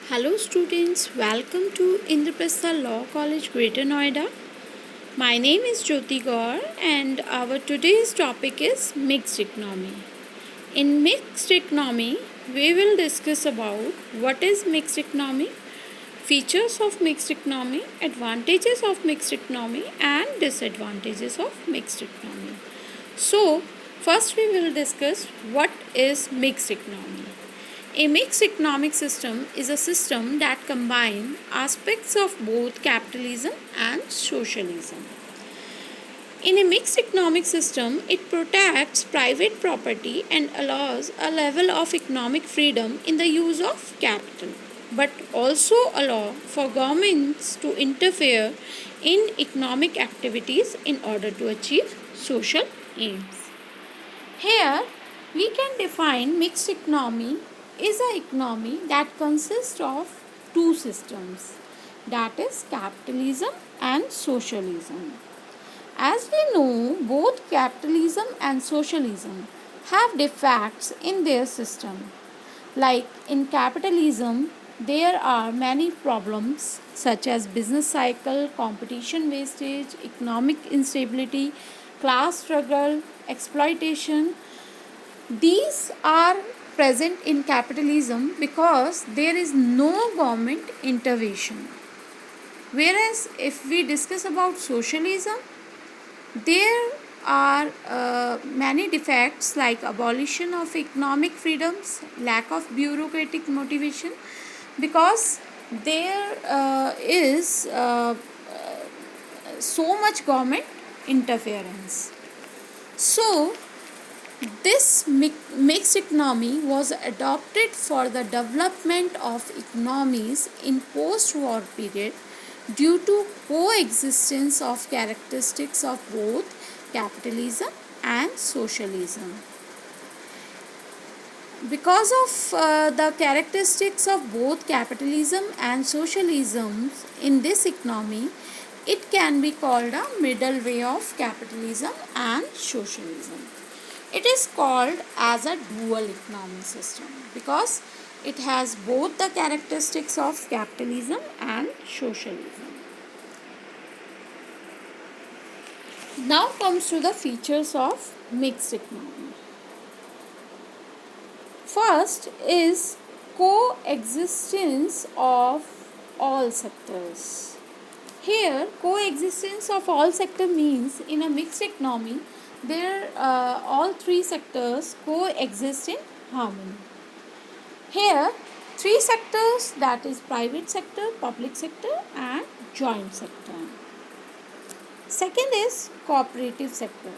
Hello students, welcome to Indraprastha Law College, Greater Noida. My name is Jyoti Gaur and our today's topic is mixed economy. In mixed economy, we will discuss about what is mixed economy, features of mixed economy, advantages of mixed economy and disadvantages of mixed economy. So, first we will discuss what is mixed economy. A mixed economic system is a system that combines aspects of both capitalism and socialism. In a mixed economic system, it protects private property and allows a level of economic freedom in the use of capital, but also allow for governments to interfere in economic activities in order to achieve social aims. Here, we can define mixed economy is an economy that consists of two systems, that is capitalism and socialism. As we know, both capitalism and socialism have defects in their system. Like in capitalism, there are many problems such as business cycle, competition wastage, economic instability, class struggle, exploitation. These are present in capitalism because there is no government intervention. Whereas if we discuss about socialism, there are many defects like abolition of economic freedoms, lack of bureaucratic motivation, because there is so much government interference. So, this mixed economy was adopted for the development of economies in post-war period due to coexistence of characteristics of both capitalism and socialism. Because of the characteristics of both capitalism and socialism in this economy, it can be called a middle way of capitalism and socialism. It is called as a dual economic system because it has both the characteristics of capitalism and socialism. Now comes to the features of mixed economy. First is coexistence of all sectors. Here, coexistence of all sectors means in a mixed economy, there all three sectors coexist in harmony. Here, three sectors, that is private sector, public sector and joint sector. Second is cooperative sector.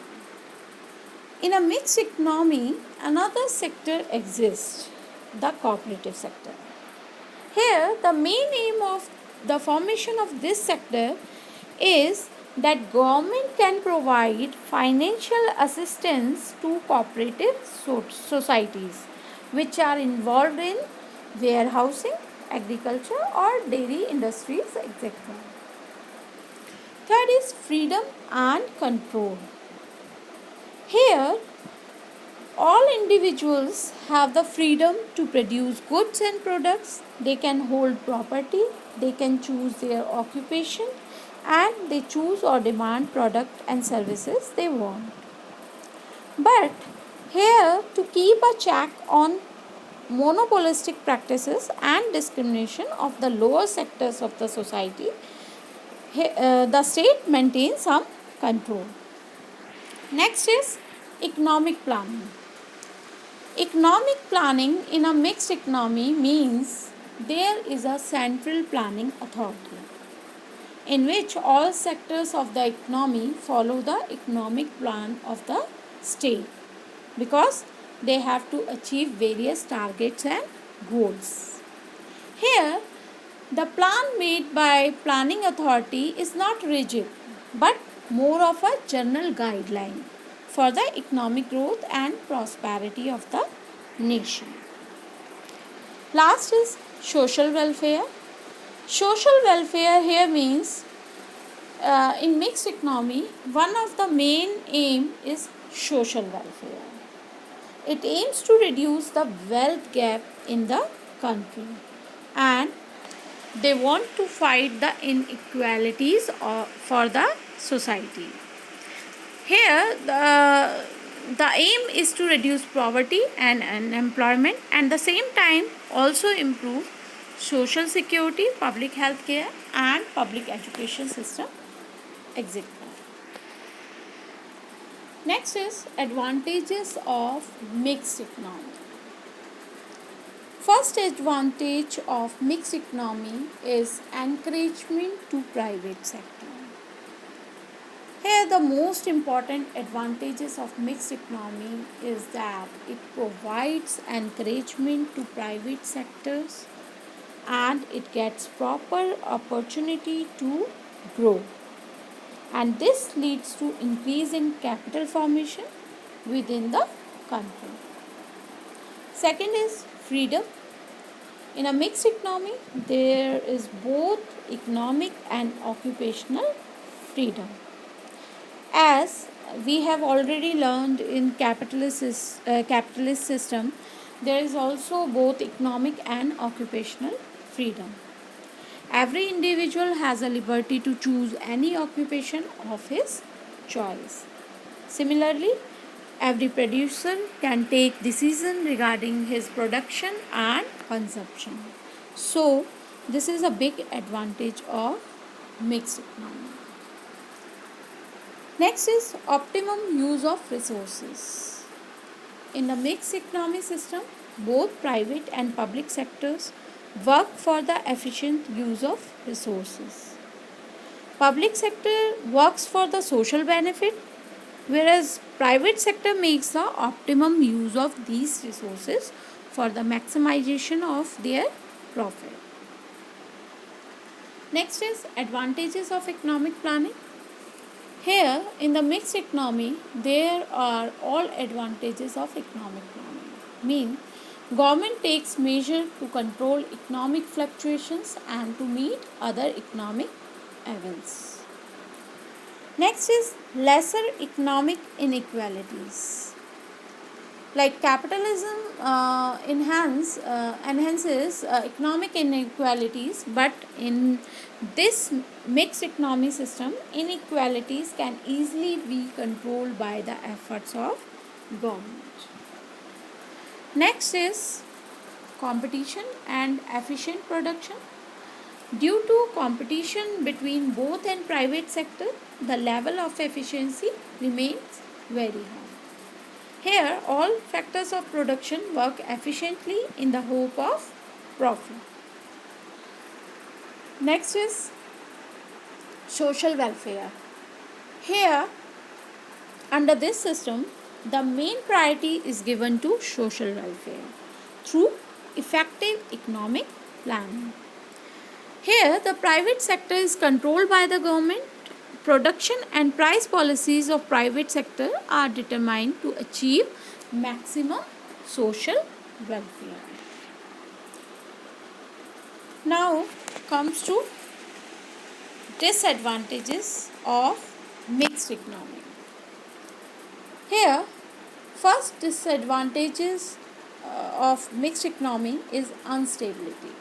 In a mixed economy, another sector exists, the cooperative sector. Here, the main aim of the formation of this sector is that government can provide financial assistance to cooperative societies which are involved in warehousing, agriculture or dairy industries, etc. Third is freedom and control. Here, all individuals have the freedom to produce goods and products. They can hold property, they can choose their occupation, and they choose or demand product and services they want. But here, to keep a check on monopolistic practices and discrimination of the lower sectors of the society, the state maintains some control. Next is economic planning. Economic planning in a mixed economy means there is a central planning authority in which all sectors of the economy follow the economic plan of the state because they have to achieve various targets and goals. Here, the plan made by planning authority is not rigid but more of a general guideline for the economic growth and prosperity of the nation. Last is social welfare. Social welfare here means in mixed economy, one of the main aim is social welfare. It aims to reduce the wealth gap in the country and They want to fight the inequalities for the society. Here, the aim is to reduce poverty and unemployment, and the same time also improve social security, public health care, and public education system, etc. Next is advantages of mixed economy. First advantage of mixed economy is encouragement to private sector. Here the most important advantages of mixed economy is that it provides encouragement to private sectors and it gets proper opportunity to grow. And this leads to increase in capital formation within the country. Second is freedom. In a mixed economy, there is both economic and occupational freedom. As we have already learned in capitalist system, there is also both economic and occupational freedom. Every individual has a liberty to choose any occupation of his choice. Similarly, every producer can take decision regarding his production and consumption. So, this is a big advantage of mixed economy. Next is optimum use of resources. In the mixed economy system, both private and public sectors work for the efficient use of resources. Public sector works for the social benefit, whereas private sector makes the optimum use of these resources for the maximization of their profit. Next is advantages of economic planning. Here in the mixed economy, there are all advantages of economic planning. Mean government takes measure to control economic fluctuations and to meet other economic events. Next is lesser economic inequalities. Like capitalism enhances economic inequalities, but in this mixed economy system, inequalities can easily be controlled by the efforts of government. Next is competition and efficient production. Due to competition between both and private sector, the level of efficiency remains very high. Here, all factors of production work efficiently in the hope of profit. Next is social welfare. Here, under this system, the main priority is given to social welfare through effective economic planning. Here, the private sector is controlled by the government. Production and price policies of private sector are determined to achieve maximum social welfare. Now comes to disadvantages of mixed economy. Here, first disadvantages of mixed economy is instability.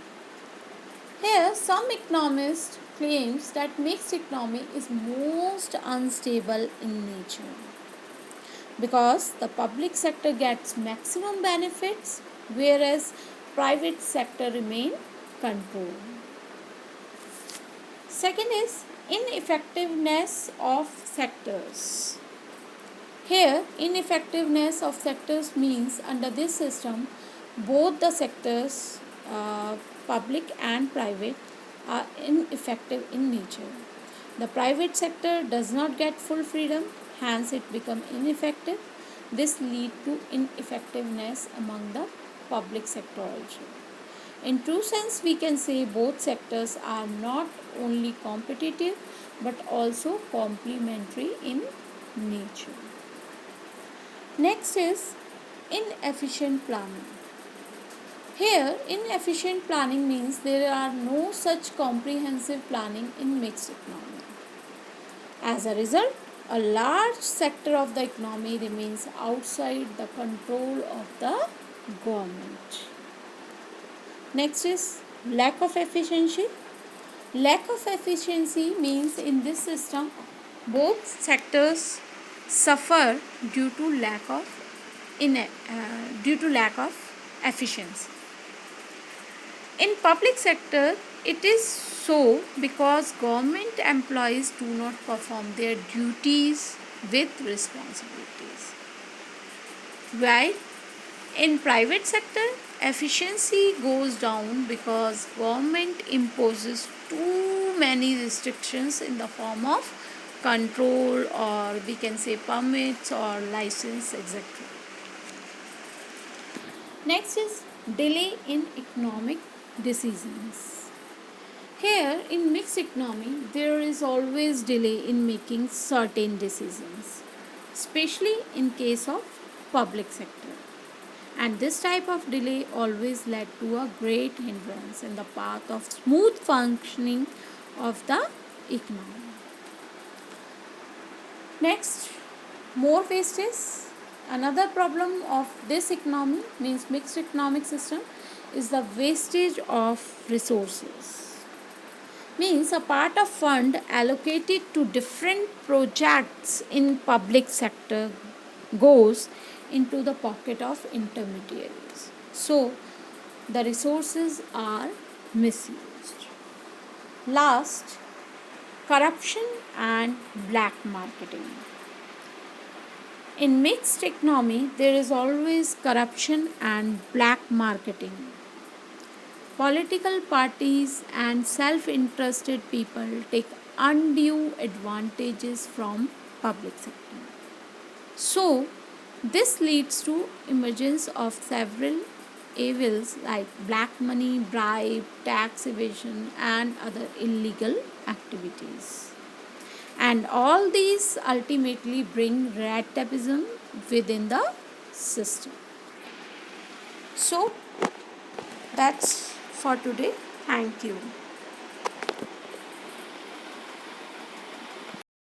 Here, some economists claims that mixed economy is most unstable in nature because the public sector gets maximum benefits whereas private sector remain controlled. Second is ineffectiveness of sectors. Here, ineffectiveness of sectors means under this system, both the sectors, public and private, are ineffective in nature. The private sector does not get full freedom, hence it becomes ineffective. This leads to ineffectiveness among the public sector also. In true sense, we can say both sectors are not only competitive but also complementary in nature. Next is inefficient planning. Here, inefficient planning means there are no such comprehensive planning in mixed economy. As a result, a large sector of the economy remains outside the control of the government. Next is Lack of efficiency. Lack of efficiency means in this system, both sectors suffer due to lack of efficiency. In public sector, it is so because government employees do not perform their duties with responsibilities. While in private sector, efficiency goes down because government imposes too many restrictions in the form of control, or we can say permits or license, etc. Next is delay in economic decisions. Here in mixed economy, there is always delay in making certain decisions, especially in case of public sector. And this type of delay always led to a great hindrance in the path of smooth functioning of the economy. Next, more wastage. Another problem of this economy means mixed economic system is the wastage of resources. Means a part of fund allocated to different projects in public sector goes into the pocket of intermediaries. So the resources are misused. Last, corruption and black marketing. In mixed economy, there is always corruption and black marketing. Political parties and self-interested people take undue advantages from public sector. So, this leads to emergence of several evils like black money, bribe, tax evasion and other illegal activities. And all these ultimately bring red tapeism within the system. So, that's for today. Thank you.